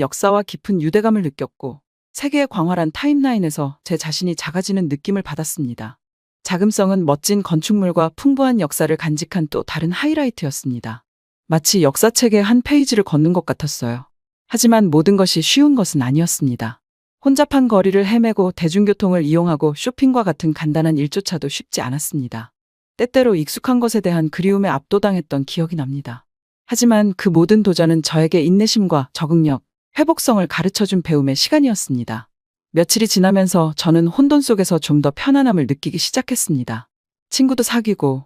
역사와 깊은 유대감을 느꼈고 세계의 광활한 타임라인에서 제 자신이 작아지는 느낌을 받았습니다. 자금성은 멋진 건축물과 풍부한 역사를 간직한 또 다른 하이라이트였습니다. 마치 역사책의 한 페이지를 걷는 것 같았어요. 하지만 모든 것이 쉬운 것은 아니었습니다. 혼잡한 거리를 헤매고 대중교통을 이용하고 쇼핑과 같은 간단한 일조차도 쉽지 않았습니다. 때때로 익숙한 것에 대한 그리움에 압도당했던 기억이 납니다. 하지만 그 모든 도전은 저에게 인내심과 적응력, 회복성을 가르쳐준 배움의 시간이었습니다. 며칠이 지나면서 저는 혼돈 속에서 좀 더 편안함을 느끼기 시작했습니다. 친구도 사귀고,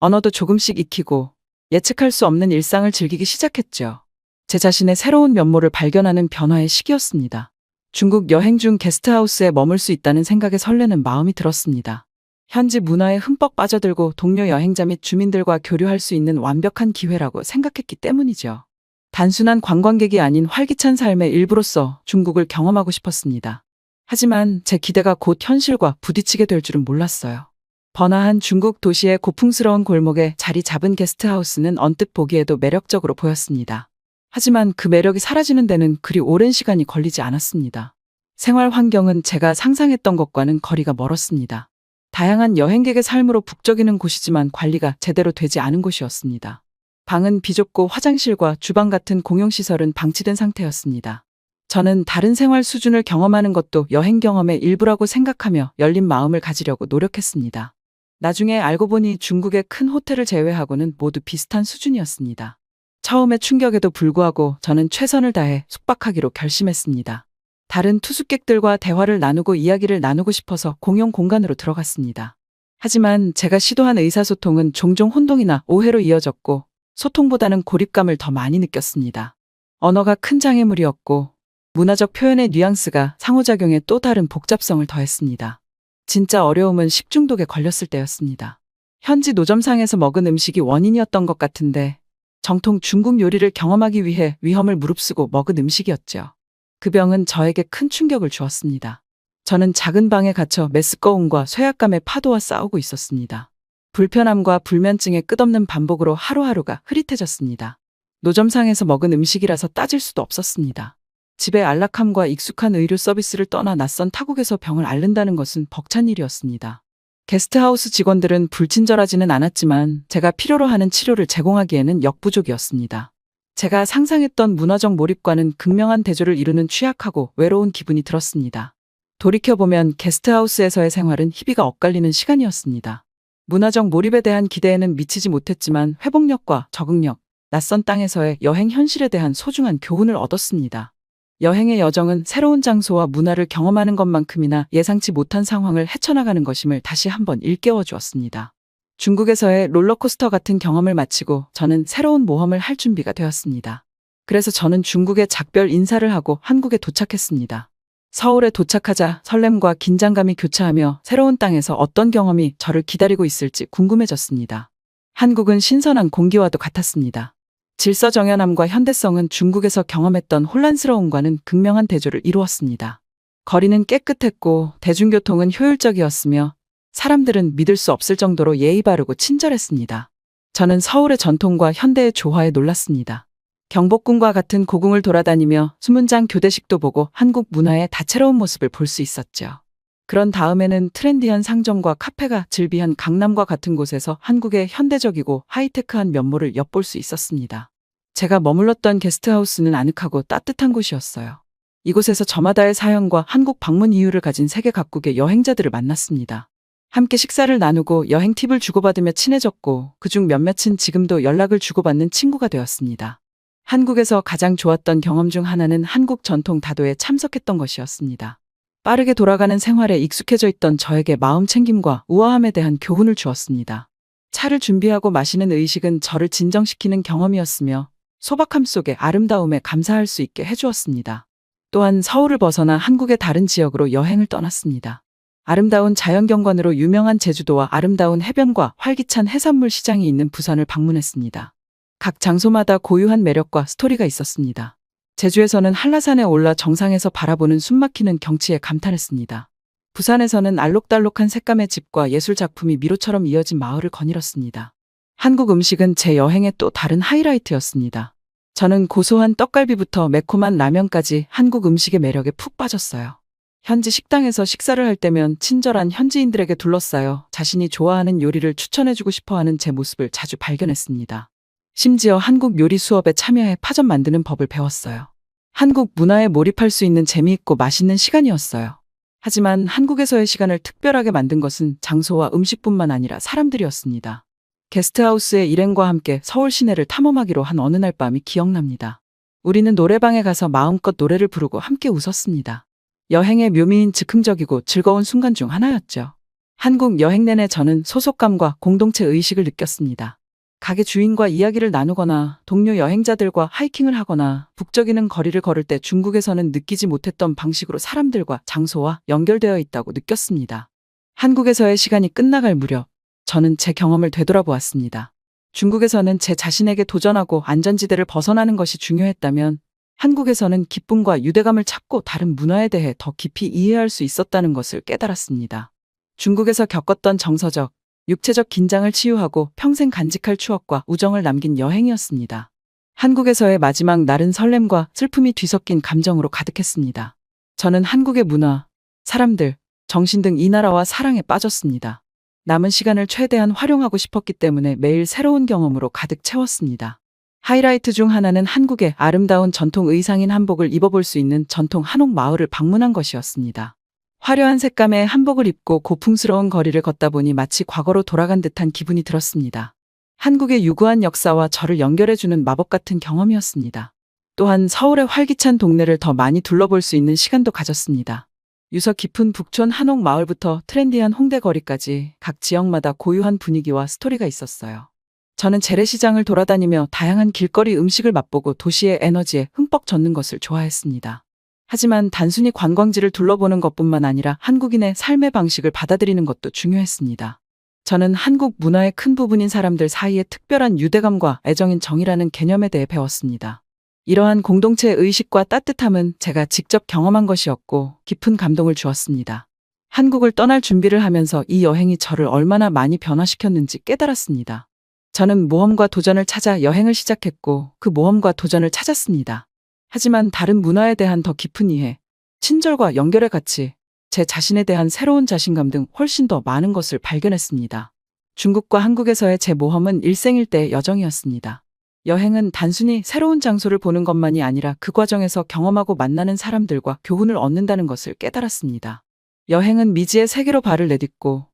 언어도 조금씩 익히고, 예측할 수 없는 일상을 즐기기 시작했죠. 제 자신의 새로운 면모를 발견하는 변화의 시기였습니다. 중국 여행 중 게스트하우스에 머물 수 있다는 생각에 설레는 마음이 들었습니다. 현지 문화에 흠뻑 빠져들고 동료 여행자 및 주민들과 교류할 수 있는 완벽한 기회라고 생각했기 때문이죠. 단순한 관광객이 아닌 활기찬 삶의 일부로서 중국을 경험하고 싶었습니다. 하지만 제 기대가 곧 현실과 부딪히게 될 줄은 몰랐어요. 번화한 중국 도시의 고풍스러운 골목에 자리 잡은 게스트하우스는 언뜻 보기에도 매력적으로 보였습니다. 하지만 그 매력이 사라지는 데는 그리 오랜 시간이 걸리지 않았습니다. 생활 환경은 제가 상상했던 것과는 거리가 멀었습니다. 다양한 여행객의 삶으로 북적이는 곳이지만 관리가 제대로 되지 않은 곳이었습니다. 방은 비좁고 화장실과 주방 같은 공용시설은 방치된 상태였습니다. 저는 다른 생활 수준을 경험하는 것도 여행 경험의 일부라고 생각하며 열린 마음을 가지려고 노력했습니다. 나중에 알고 보니 중국의 큰 호텔을 제외하고는 모두 비슷한 수준이었습니다. 처음의 충격에도 불구하고 저는 최선을 다해 숙박하기로 결심했습니다. 다른 투숙객들과 대화를 나누고 이야기를 나누고 싶어서 공용 공간으로 들어갔습니다. 하지만 제가 시도한 의사소통은 종종 혼동이나 오해로 이어졌고 소통보다는 고립감을 더 많이 느꼈습니다. 언어가 큰 장애물이었고 문화적 표현의 뉘앙스가 상호작용에 또 다른 복잡성을 더했습니다. 진짜 어려움은 식중독에 걸렸을 때였습니다. 현지 노점상에서 먹은 음식이 원인이었던 것 같은데 정통 중국 요리를 경험하기 위해 위험을 무릅쓰고 먹은 음식이었죠. 그 병은 저에게 큰 충격을 주었습니다. 저는 작은 방에 갇혀 메스꺼움과 쇠약감의 파도와 싸우고 있었습니다. 불편함과 불면증의 끝없는 반복으로 하루하루가 흐릿해졌습니다. 노점상에서 먹은 음식이라서 따질 수도 없었습니다. 집의 안락함과 익숙한 의료 서비스를 떠나 낯선 타국에서 병을 앓는다는 것은 벅찬 일이었습니다. 게스트하우스 직원들은 불친절하지는 않았지만 제가 필요로 하는 치료를 제공하기에는 역부족이었습니다. 제가 상상했던 문화적 몰입과는 극명한 대조를 이루는 취약하고 외로운 기분이 들었습니다. 돌이켜보면 게스트하우스에서의 생활은 희비가 엇갈리는 시간이었습니다. 문화적 몰입에 대한 기대에는 미치지 못했지만 회복력과 적응력, 낯선 땅에서의 여행 현실에 대한 소중한 교훈을 얻었습니다. 여행의 여정은 새로운 장소와 문화를 경험하는 것만큼이나 예상치 못한 상황을 헤쳐나가는 것임을 다시 한번 일깨워 주었습니다. 중국에서의 롤러코스터 같은 경험을 마치고 저는 새로운 모험을 할 준비가 되었습니다. 그래서 저는 중국에 작별 인사를 하고 한국에 도착했습니다. 서울에 도착하자 설렘과 긴장감이 교차하며 새로운 땅에서 어떤 경험이 저를 기다리고 있을지 궁금해졌습니다. 한국은 신선한 공기와도 같았습니다. 질서정연함과 현대성은 중국에서 경험했던 혼란스러움과는 극명한 대조를 이루었습니다. 거리는 깨끗했고 대중교통은 효율적이었으며 사람들은 믿을 수 없을 정도로 예의 바르고 친절했습니다. 저는 서울의 전통과 현대의 조화에 놀랐습니다. 경복궁과 같은 고궁을 돌아다니며 수문장 교대식도 보고 한국 문화의 다채로운 모습을 볼 수 있었죠. 그런 다음에는 트렌디한 상점과 카페가 즐비한 강남과 같은 곳에서 한국의 현대적이고 하이테크한 면모를 엿볼 수 있었습니다. 제가 머물렀던 게스트하우스는 아늑하고 따뜻한 곳이었어요. 이곳에서 저마다의 사연과 한국 방문 이유를 가진 세계 각국의 여행자들을 만났습니다. 함께 식사를 나누고 여행 팁을 주고받으며 친해졌고 그중 몇몇은 지금도 연락을 주고받는 친구가 되었습니다. 한국에서 가장 좋았던 경험 중 하나는 한국 전통 다도에 참석했던 것이었습니다. 빠르게 돌아가는 생활에 익숙해져 있던 저에게 마음 챙김과 우아함에 대한 교훈을 주었습니다. 차를 준비하고 마시는 의식은 저를 진정시키는 경험이었으며 소박함 속의 아름다움에 감사할 수 있게 해주었습니다. 또한 서울을 벗어나 한국의 다른 지역으로 여행을 떠났습니다. 아름다운 자연경관으로 유명한 제주도와 아름다운 해변과 활기찬 해산물 시장이 있는 부산을 방문했습니다. 각 장소마다 고유한 매력과 스토리가 있었습니다. 제주에서는 한라산에 올라 정상에서 바라보는 숨막히는 경치에 감탄했습니다. 부산에서는 알록달록한 색감의 집과 예술 작품이 미로처럼 이어진 마을을 거닐었습니다. 한국 음식은 제 여행의 또 다른 하이라이트였습니다. 저는 고소한 떡갈비부터 매콤한 라면까지 한국 음식의 매력에 푹 빠졌어요. 현지 식당에서 식사를 할 때면 친절한 현지인들에게 둘러싸여 자신이 좋아하는 요리를 추천해주고 싶어하는 제 모습을 자주 발견했습니다. 심지어 한국 요리 수업에 참여해 파전 만드는 법을 배웠어요. 한국 문화에 몰입할 수 있는 재미있고 맛있는 시간이었어요. 하지만 한국에서의 시간을 특별하게 만든 것은 장소와 음식뿐만 아니라 사람들이었습니다. 게스트하우스의 일행과 함께 서울 시내를 탐험하기로 한 어느 날 밤이 기억납니다. 우리는 노래방에 가서 마음껏 노래를 부르고 함께 웃었습니다. 여행의 묘미인 즉흥적이고 즐거운 순간 중 하나였죠. 한국 여행 내내 저는 소속감과 공동체 의식을 느꼈습니다. 가게 주인과 이야기를 나누거나 동료 여행자들과 하이킹을 하거나 북적이는 거리를 걸을 때 중국에서는 느끼지 못했던 방식으로 사람들과 장소와 연결되어 있다고 느꼈습니다. 한국에서의 시간이 끝나갈 무렵 저는 제 경험을 되돌아보았습니다. 중국에서는 제 자신에게 도전하고 안전지대를 벗어나는 것이 중요했다면 한국에서는 기쁨과 유대감을 찾고 다른 문화에 대해 더 깊이 이해할 수 있었다는 것을 깨달았습니다. 중국에서 겪었던 정서적, 육체적 긴장을 치유하고 평생 간직할 추억과 우정을 남긴 여행이었습니다. 한국에서의 마지막 날은 설렘과 슬픔이 뒤섞인 감정으로 가득했습니다. 저는 한국의 문화, 사람들, 정신 등 이 나라와 사랑에 빠졌습니다. 남은 시간을 최대한 활용하고 싶었기 때문에 매일 새로운 경험으로 가득 채웠습니다. 하이라이트 중 하나는 한국의 아름다운 전통 의상인 한복을 입어볼 수 있는 전통 한옥 마을을 방문한 것이었습니다. 화려한 색감의 한복을 입고 고풍스러운 거리를 걷다 보니 마치 과거로 돌아간 듯한 기분이 들었습니다. 한국의 유구한 역사와 저를 연결해주는 마법 같은 경험이었습니다. 또한 서울의 활기찬 동네를 더 많이 둘러볼 수 있는 시간도 가졌습니다. 유서 깊은 북촌 한옥 마을부터 트렌디한 홍대 거리까지 각 지역마다 고유한 분위기와 스토리가 있었어요. 저는 재래시장을 돌아다니며 다양한 길거리 음식을 맛보고 도시의 에너지에 흠뻑 젖는 것을 좋아했습니다. 하지만 단순히 관광지를 둘러보는 것뿐만 아니라 한국인의 삶의 방식을 받아들이는 것도 중요했습니다. 저는 한국 문화의 큰 부분인 사람들 사이의 특별한 유대감과 애정인 정이라는 개념에 대해 배웠습니다. 이러한 공동체 의식과 따뜻함은 제가 직접 경험한 것이었고 깊은 감동을 주었습니다. 한국을 떠날 준비를 하면서 이 여행이 저를 얼마나 많이 변화시켰는지 깨달았습니다. 저는 모험과 도전을 찾아 여행을 시작했고 그 모험과 도전을 찾았습니다. 하지만 다른 문화에 대한 더 깊은 이해, 친절과 연결의 가치, 제 자신에 대한 새로운 자신감 등 훨씬 더 많은 것을 발견했습니다. 중국과 한국에서의 제 모험은 일생일대의 여정이었습니다. 여행은 단순히 새로운 장소를 보는 것만이 아니라 그 과정에서 경험하고 만나는 사람들과 교훈을 얻는다는 것을 깨달았습니다. 여행은 미지의 세계로 발을 내딛고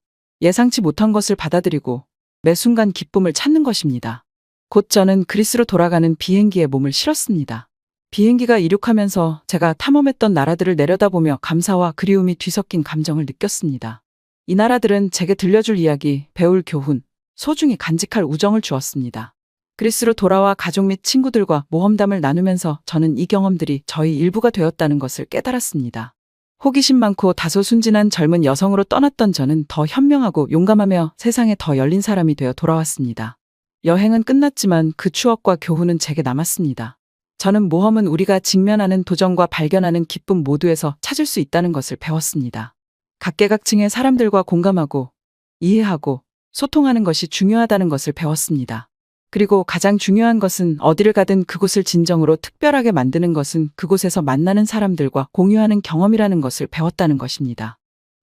예상치 못한 것을 받아들이고 매 순간 기쁨을 찾는 것입니다. 곧 저는 그리스로 돌아가는 비행기에 몸을 실었습니다. 비행기가 이륙하면서 제가 탐험했던 나라들을 내려다보며 감사와 그리움이 뒤섞인 감정을 느꼈습니다. 이 나라들은 제게 들려줄 이야기, 배울 교훈, 소중히 간직할 우정을 주었습니다. 그리스로 돌아와 가족 및 친구들과 모험담을 나누면서 저는 이 경험들이 저희 일부가 되었다는 것을 깨달았습니다. 호기심 많고 다소 순진한 젊은 여성으로 떠났던 저는 더 현명하고 용감하며 세상에 더 열린 사람이 되어 돌아왔습니다. 여행은 끝났지만 그 추억과 교훈은 제게 남았습니다. 저는 모험은 우리가 직면하는 도전과 발견하는 기쁨 모두에서 찾을 수 있다는 것을 배웠습니다. 각계각층의 사람들과 공감하고 이해하고 소통하는 것이 중요하다는 것을 배웠습니다. 그리고 가장 중요한 것은 어디를 가든 그곳을 진정으로 특별하게 만드는 것은 그곳에서 만나는 사람들과 공유하는 경험이라는 것을 배웠다는 것입니다.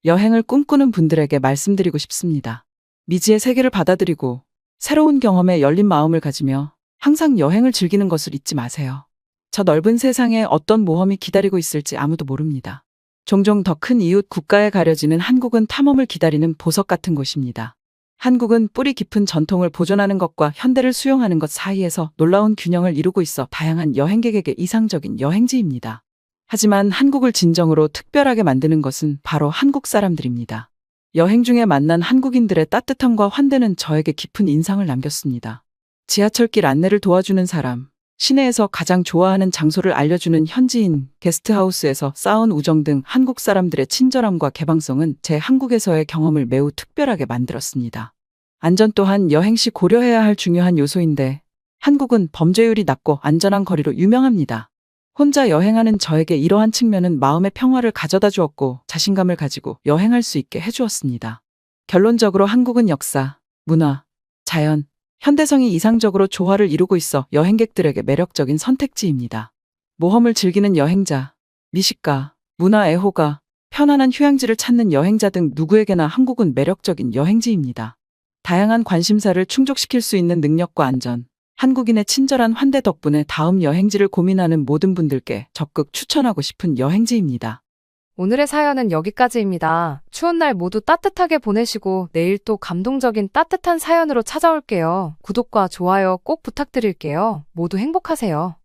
여행을 꿈꾸는 분들에게 말씀드리고 싶습니다. 미지의 세계를 받아들이고 새로운 경험에 열린 마음을 가지며 항상 여행을 즐기는 것을 잊지 마세요. 저 넓은 세상에 어떤 모험이 기다리고 있을지 아무도 모릅니다. 종종 더 큰 이웃 국가에 가려지는 한국은 탐험을 기다리는 보석 같은 곳입니다. 한국은 뿌리 깊은 전통을 보존하는 것과 현대를 수용하는 것 사이에서 놀라운 균형을 이루고 있어 다양한 여행객에게 이상적인 여행지입니다. 하지만 한국을 진정으로 특별하게 만드는 것은 바로 한국 사람들입니다. 여행 중에 만난 한국인들의 따뜻함과 환대는 저에게 깊은 인상을 남겼습니다. 지하철길 안내를 도와주는 사람, 시내에서 가장 좋아하는 장소를 알려주는 현지인, 게스트하우스에서 쌓은 우정 등 한국 사람들의 친절함과 개방성은 제 한국에서의 경험을 매우 특별하게 만들었습니다. 안전 또한 여행 시 고려해야 할 중요한 요소인데, 한국은 범죄율이 낮고 안전한 거리로 유명합니다. 혼자 여행하는 저에게 이러한 측면은 마음의 평화를 가져다 주었고 자신감을 가지고 여행할 수 있게 해주었습니다. 결론적으로 한국은 역사, 문화, 자연, 현대성이 이상적으로 조화를 이루고 있어 여행객들에게 매력적인 선택지입니다. 모험을 즐기는 여행자, 미식가, 문화 애호가, 편안한 휴양지를 찾는 여행자 등 누구에게나 한국은 매력적인 여행지입니다. 다양한 관심사를 충족시킬 수 있는 능력과 안전, 한국인의 친절한 환대 덕분에 다음 여행지를 고민하는 모든 분들께 적극 추천하고 싶은 여행지입니다.
오늘의 사연은 여기까지입니다. 추운 날 모두 따뜻하게 보내시고 내일 또 감동적인 따뜻한 사연으로 찾아올게요. 구독과 좋아요 꼭 부탁드릴게요. 모두 행복하세요.